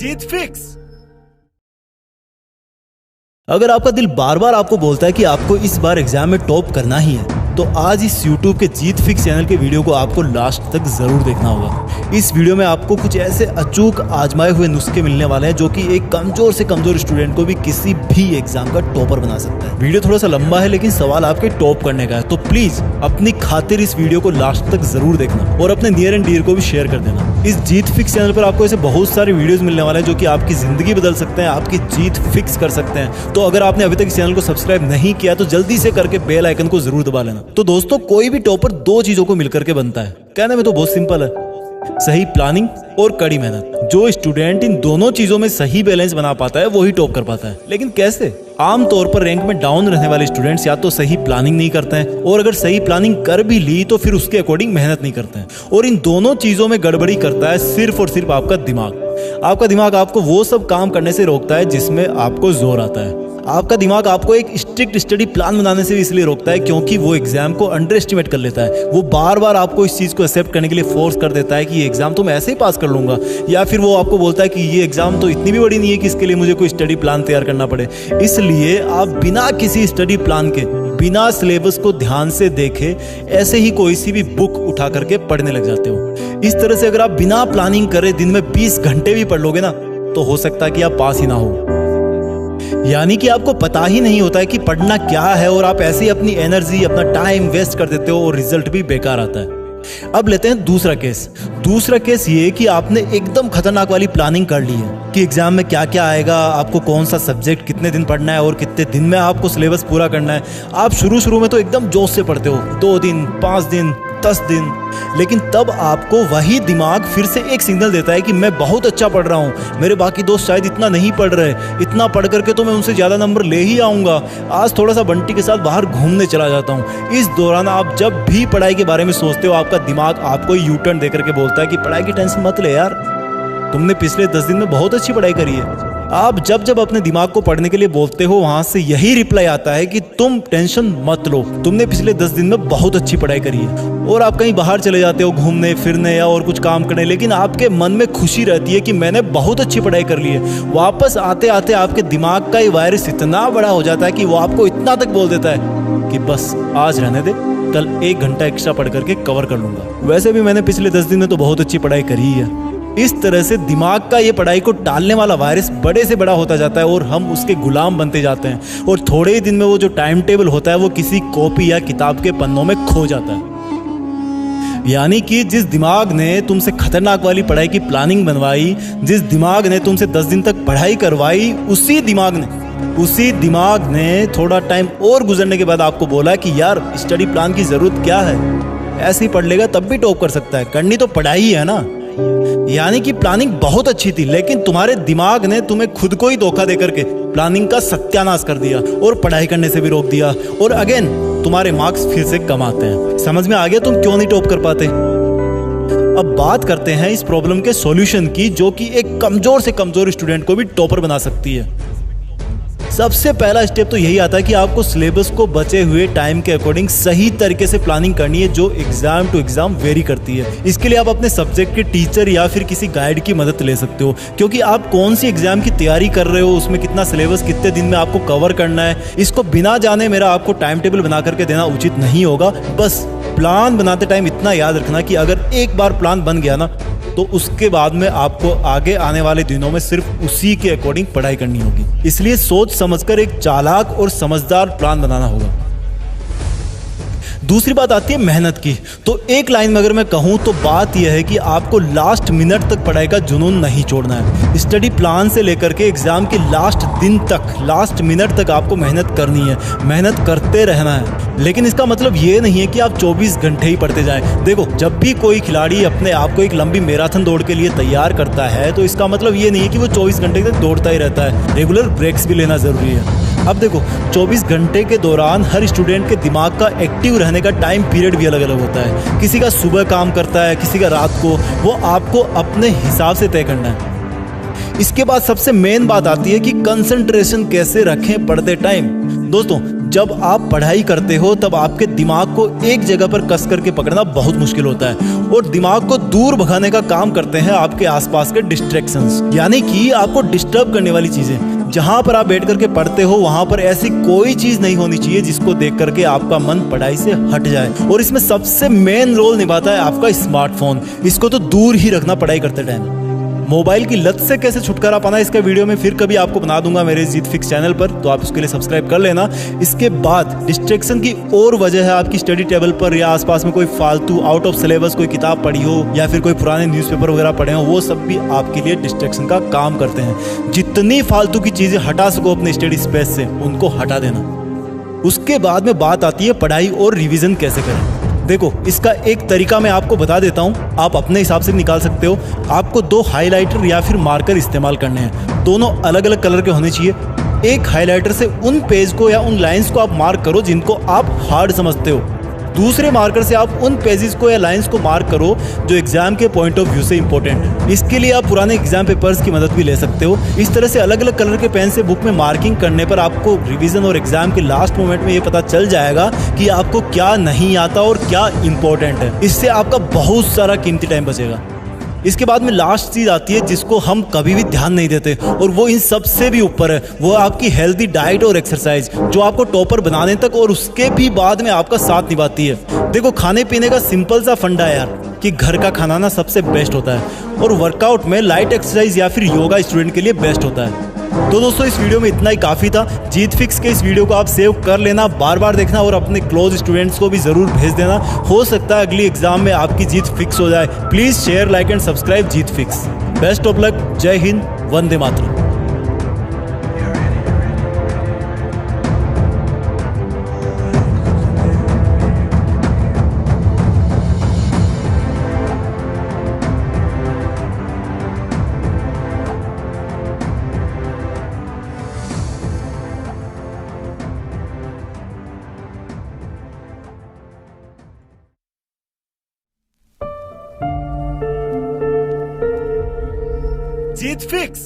जीत fix. अगर आपका दिल बार बार आपको बोलता है कि आपको इस बार एग्जाम में टॉप करना ही है, तो आज इस YouTube के जीत फिक्स चैनल के वीडियो को आपको लास्ट तक जरूर देखना होगा। इस वीडियो में आपको कुछ ऐसे अचूक आजमाए हुए नुस्खे मिलने वाले हैं जो कि एक कमजोर से कमजोर स्टूडेंट को भी किसी भी एग्जाम का टॉपर बना सकता है। वीडियो थोड़ा सा लंबा है लेकिन सवाल आपके टॉप करने का है, तो प्लीज अपनी खातिर इस वीडियो को लास्ट तक जरूर देखना और अपने नियर एंड डियर को भी शेयर कर देना। इस जीत फिक्स चैनल पर आपको ऐसे बहुत सारे वीडियोस मिलने वाले हैं जो कि आपकी जिंदगी बदल सकते हैं, आपकी जीत फिक्स कर सकते हैं। तो अगर आपने अभी तक इस चैनल को सब्सक्राइब नहीं किया तो जल्दी से करके बेल आइकन को जरूर दबा लेना। तो दोस्तों, कोई भी टॉपर दो चीजों को मिलकर के बनता है। कहने में तो बहुत सिंपल है, सही प्लानिंग और कड़ी मेहनत। जो स्टूडेंट इन दोनों चीजों में सही बैलेंस बना पाता है वही टॉप कर पाता है। लेकिन कैसे? आमतौर पर रैंक में डाउन रहने वाले स्टूडेंट्स या तो सही प्लानिंग नहीं करते हैं, और अगर सही प्लानिंग कर भी ली तो फिर उसके अकॉर्डिंग मेहनत नहीं करते हैं। और इन दोनों चीजों में गड़बड़ी करता है सिर्फ और सिर्फ आपका दिमाग। आपका दिमाग आपको वो सब काम करने से रोकता है जिसमें आपको जोर आता है। आपका दिमाग आपको एक स्ट्रिक्ट स्टडी प्लान बनाने से भी इसलिए रोकता है क्योंकि वो एग्जाम को अंडर एस्टिमेट कर लेता है। वो बार बार आपको इस चीज को एक्सेप्ट करने के लिए फोर्स कर देता है कि ये एग्जाम तो मैं ऐसे ही पास कर लूंगा, या फिर वो आपको बोलता है कि ये एग्जाम तो इतनी भी बड़ी नहीं है कि इसके लिए मुझे कोई स्टडी प्लान तैयार करना पड़े। इसलिए आप बिना किसी स्टडी प्लान के, बिना सिलेबस को ध्यान से देखे ऐसे ही कोई सी भी बुक उठा करके पढ़ने लग जाते हो। इस तरह से अगर आप बिना प्लानिंग करे दिन में 20 घंटे भी पढ़ लोगे ना, तो हो सकता है कि आप पास ही ना हो। यानी कि आपको पता ही नहीं होता है कि पढ़ना क्या है, और आप ऐसे ही अपनी एनर्जी, अपना टाइम वेस्ट कर देते हो और रिजल्ट भी बेकार आता है। अब लेते हैं दूसरा केस। दूसरा केस ये कि आपने एकदम खतरनाक वाली प्लानिंग कर ली है कि एग्जाम में क्या क्या आएगा, आपको कौन सा सब्जेक्ट कितने दिन पढ़ना है और कितने दिन में आपको सिलेबस पूरा करना है। आप शुरू में तो एकदम जोश से पढ़ते हो, 2 दिन, 5 दिन, 10 दिन, लेकिन तब आपको वही दिमाग फिर से एक सिग्नल देता है कि मैं बहुत अच्छा पढ़ रहा हूँ, मेरे बाकी दोस्त शायद इतना नहीं पढ़ रहे, इतना पढ़ करके तो मैं उनसे ज़्यादा नंबर ले ही आऊँगा, आज थोड़ा सा बंटी के साथ बाहर घूमने चला जाता हूँ। इस दौरान आप जब भी पढ़ाई के बारे में सोचते हो, आपका दिमाग आपको यू टर्न दे करके बोलता है कि पढ़ाई की टेंशन मत ले यार, तुमने पिछले 10 दिन में बहुत अच्छी पढ़ाई करी है। आप जब अपने दिमाग को पढ़ने के लिए बोलते हो, वहां से यही रिप्लाई आता है कि तुम टेंशन मत लो, तुमने पिछले 10 दिन में बहुत अच्छी पढ़ाई करी है। और आप कहीं बाहर चले जाते हो घूमने फिरने या और कुछ काम करने, लेकिन आपके मन में खुशी रहती है कि मैंने बहुत अच्छी पढ़ाई कर ली है। वापस आते आते आपके दिमाग का ये वायरस इतना बड़ा हो जाता है कि वो आपको इतना तक बोल देता है कि बस आज रहने दे, कल 1 घंटा एक्स्ट्रा पढ़ करके कवर कर लूंगा, वैसे भी मैंने पिछले 10 दिन में तो बहुत अच्छी पढ़ाई करी है। इस तरह से दिमाग का ये पढ़ाई को टालने वाला वायरस बड़े से बड़ा होता जाता है और हम उसके गुलाम बनते जाते हैं, और थोड़े ही दिन में वो जो टाइम टेबल होता है वो किसी कॉपी या किताब के पन्नों में खो जाता है। यानी कि जिस दिमाग ने तुमसे खतरनाक वाली पढ़ाई की प्लानिंग बनवाई, जिस दिमाग ने तुमसे 10 दिन तक पढ़ाई करवाई, उसी दिमाग ने थोड़ा टाइम और गुजरने के बाद आपको बोला कि यार स्टडी प्लान की जरूरत क्या है, ऐसे ही पढ़ लेगा तब भी टॉप कर सकता है, करनी तो पढ़ाई है ना। यानी कि प्लानिंग बहुत अच्छी थी, लेकिन तुम्हारे दिमाग ने तुम्हें खुद को ही धोखा देकर के प्लानिंग का सत्यानाश कर दिया और पढ़ाई करने से भी रोक दिया, और अगेन तुम्हारे मार्क्स फिर से कम आते हैं। समझ में आ गया तुम क्यों नहीं टॉप कर पाते? अब बात करते हैं इस प्रॉब्लम के सॉल्यूशन की, जो कि एक कमजोर से कमजोर स्टूडेंट को भी टॉपर बना सकती है। सबसे पहला स्टेप तो यही आता है कि आपको सिलेबस को बचे हुए टाइम के अकॉर्डिंग सही तरीके से प्लानिंग करनी है, जो एग्जाम टू एग्जाम वेरी करती है। इसके लिए आप अपने सब्जेक्ट के टीचर या फिर किसी गाइड की मदद ले सकते हो, क्योंकि आप कौन सी एग्जाम की तैयारी कर रहे हो, उसमें कितना सिलेबस कितने दिन में आपको कवर करना है, इसको बिना जाने मेरा आपको टाइम टेबल बना करके देना उचित नहीं होगा। बस प्लान बनाते टाइम इतना याद रखना कि अगर एक बार प्लान बन गया ना, तो उसके बाद में आपको आगे आने वाले दिनों में सिर्फ उसी के अकॉर्डिंग पढ़ाई करनी होगी। इसलिए सोच समझकर एक चालाक और समझदार प्लान बनाना होगा। दूसरी बात आती है मेहनत की। तो एक लाइन में अगर मैं कहूँ तो बात यह है कि आपको लास्ट मिनट तक पढ़ाई का जुनून नहीं छोड़ना है। स्टडी प्लान से लेकर के एग्जाम के लास्ट दिन तक, लास्ट मिनट तक आपको मेहनत करनी है, मेहनत करते रहना है। लेकिन इसका मतलब ये नहीं है कि आप 24 घंटे ही पढ़ते जाएं। देखो, जब भी कोई खिलाड़ी अपने आप को एक लंबी मैराथन दौड़ के लिए तैयार करता है तो इसका मतलब ये नहीं है कि वो 24 घंटे तक दौड़ता ही रहता है, रेगुलर ब्रेक्स भी लेना जरूरी है। अब देखो, 24 घंटे के दौरान हर स्टूडेंट के दिमाग का एक्टिव रहने का टाइम पीरियड भी अलग अलग होता है। किसी का सुबह काम करता है, किसी का रात को, वो आपको अपने हिसाब से तय करना है। इसके बाद सबसे मेन बात आती है कि कंसंट्रेशन कैसे रखें पढ़ते टाइम। दोस्तों, जब आप पढ़ाई करते हो तब आपके दिमाग को एक जगह पर कस करके पकड़ना बहुत मुश्किल होता है और दिमाग को दूर भगाने का काम करते हैं आपके आसपास के डिस्ट्रैक्शंस, यानी कि आपको डिस्टर्ब करने वाली चीजें। जहां पर आप बैठ करके पढ़ते हो वहां पर ऐसी कोई चीज नहीं होनी चाहिए जिसको देख करके आपका मन पढ़ाई से हट जाए। और इसमें सबसे मेन रोल निभाता है आपका स्मार्टफोन। इसको तो दूर ही रखना पढ़ाई करते टाइम। मोबाइल की लत से कैसे छुटकारा पाना, इसका वीडियो में फिर कभी आपको बना दूंगा मेरे जीत फिक्स चैनल पर, तो आप उसके लिए सब्सक्राइब कर लेना। इसके बाद डिस्ट्रैक्शन की और वजह है आपकी स्टडी टेबल पर या आसपास में कोई फालतू आउट ऑफ सिलेबस कोई किताब पढ़ी हो या फिर कोई पुराने न्यूज़पेपर वगैरह पढ़े हो, वो सब भी आपके लिए डिस्ट्रैक्शन का काम करते हैं। जितनी फालतू की चीजें हटा सको अपने स्टडी स्पेस से उनको हटा देना। उसके बाद में बात आती है पढ़ाई और रिविजन कैसे करें। देखो, इसका एक तरीका मैं आपको बता देता हूं, आप अपने हिसाब से निकाल सकते हो। आपको 2 हाइलाइटर या फिर मार्कर इस्तेमाल करने हैं। दोनों अलग अलग कलर के होने चाहिए। एक हाइलाइटर से उन पेज को या उन लाइंस को आप मार्क करो जिनको आप हार्ड समझते हो। दूसरे मार्कर से आप उन पेजेस को या लाइंस को मार्क करो जो एग्जाम के पॉइंट ऑफ व्यू से इंपॉर्टेंट है। इसके लिए आप पुराने एग्जाम पेपर्स की मदद भी ले सकते हो। इस तरह से अलग अलग कलर के पेन से बुक में मार्किंग करने पर आपको रिवीजन और एग्जाम के लास्ट मोमेंट में ये पता चल जाएगा कि आपको क्या नहीं आता और क्या इंपॉर्टेंट है। इससे आपका बहुत सारा कीमती टाइम बचेगा। इसके बाद में लास्ट चीज आती है जिसको हम कभी भी ध्यान नहीं देते और वो इन सबसे भी ऊपर है, वो आपकी हेल्दी डाइट और एक्सरसाइज, जो आपको टॉपर बनाने तक और उसके भी बाद में आपका साथ निभाती है। देखो, खाने पीने का सिंपल सा फंडा है यार कि घर का खाना ना सबसे बेस्ट होता है और वर्कआउट में लाइट एक्सरसाइज या फिर योगा स्टूडेंट के लिए बेस्ट होता है। तो दोस्तों, इस वीडियो में इतना ही काफ़ी था। जीत फिक्स के इस वीडियो को आप सेव कर लेना, बार बार देखना और अपने क्लोज स्टूडेंट्स को भी ज़रूर भेज देना। हो सकता है अगली एग्जाम में आपकी जीत फिक्स हो जाए। Please share, like and subscribe Jeet fix. Best of luck. जय हिंद, वंदे मातरम। जीत फिक्स।